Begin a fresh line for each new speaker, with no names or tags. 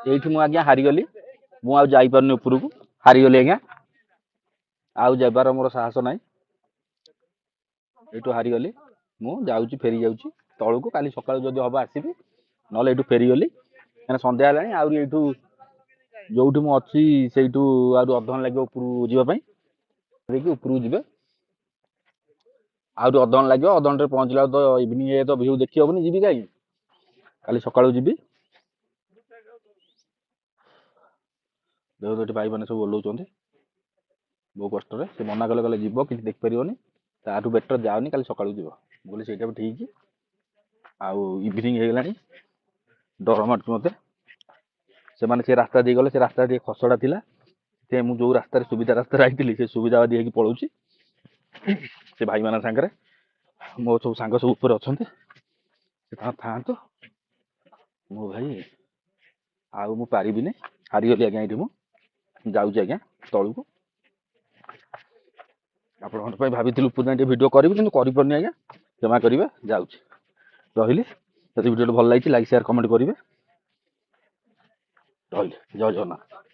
ଏଇଠି ମୁଁ ଆଜ୍ଞା ହାରିଗଲି। ମୁଁ ଆଉ ଯାଇପାରୁନି ଉପରକୁ, ହାରିଗଲି ଆଜ୍ଞା। ଆଉ ଯିବାର ମୋର ସାହସ ନାହିଁ। ଏଇଠୁ ହାରିଗଲି। ମୁଁ ଯାଉଛି, ଫେରି ଯାଉଛି ତଳକୁ। କାଲି ସକାଳୁ ଯଦି ହବ ଆସିବି, ନହେଲେ ଏଇଠୁ ଫେରିଗଲି। କାହିଁକିନା ସନ୍ଧ୍ୟା ହେଲାଣି। ଆହୁରି ଏଇଠୁ ଯୋଉଠି ମୁଁ ଅଛି ସେଇଠୁ ଆହୁରି ଅଧଘଣ୍ଟା ଲାଗିବ ଉପରକୁ ଯିବା ପାଇଁ। ଉପରକୁ ଯିବେ, ଆହୁରି ଅଧଘଣ୍ଟା ଲାଗିବ। ଅଧଘଣ୍ଟାରେ ପହଞ୍ଚିଲା ତ ଇଭିନିଂ ତ ଭିଉ ଦେଖି ହବନି। ଯିବି କାହିଁକି, କାଲି ସକାଳୁ ଯିବି। ଦେଖନ୍ତୁ ଏଠି ଭାଇମାନେ ସବୁ ଓହ୍ଲଉଛନ୍ତି ବହୁ କଷ୍ଟରେ। ସେ ମନା କଲେ, କହିଲେ ଯିବ କିଛି ଦେଖିପାରିବନି, ତାଠୁ ବେଟର ଯାଅନି, କାଲି ସକାଳୁ ଯିବ। ମୁଁ କହିଲି ସେଇଟା ବି ଠିକ୍। ଆଉ ଇଭିନିଂ ହେଇଗଲାଣି, ଡର ମାଡୁଛି ମୋତେ। ସେମାନେ ସେ ରାସ୍ତା ଦେଇ ଗଲେ, ସେ ରାସ୍ତା ଟିକେ ଖସଡ଼ା ଥିଲା। ସେ ମୁଁ ଯୋଉ ରାସ୍ତାରେ ସୁବିଧା ରାସ୍ତାରେ ଆସିଥିଲି, ସେ ସୁବିଧାବାଦୀ ହେଇକି ପଳଉଛି ସେ ଭାଇମାନଙ୍କ ସାଙ୍ଗରେ। ମୋ ସବୁ ସାଙ୍ଗ ସବୁ ଉପରେ ଅଛନ୍ତି, ସେ ତାଙ୍କର ଥାଆନ୍ତୁ। ମୋ ଭାଇ ଆଉ ମୁଁ ପାରିବିନି, ହାରିଗଲି ଆଜ୍ଞା। ଏଇଠି ମୁଁ ଯାଉଛି ଆଜ୍ଞା ତଳକୁ। ଆପଣଙ୍କ ପାଇଁ ଭାବିଥିଲି ଉପରୁ ଯାଇ ଟିକେ ଭିଡ଼ିଓ କରିବି, କିନ୍ତୁ କରିପାରୁନି ଆଜ୍ଞା, କ୍ଷମା କରିବେ। ଯାଉଛି, ରହିଲି। ଯଦି ଭିଡ଼ିଓଟି ଭଲ ଲାଗିଛି ଲାଇକ୍, ସେୟାର, କମେଣ୍ଟ କରିବେ। ରହିଲି, ଜୟ ଜଗନ୍ନାଥ।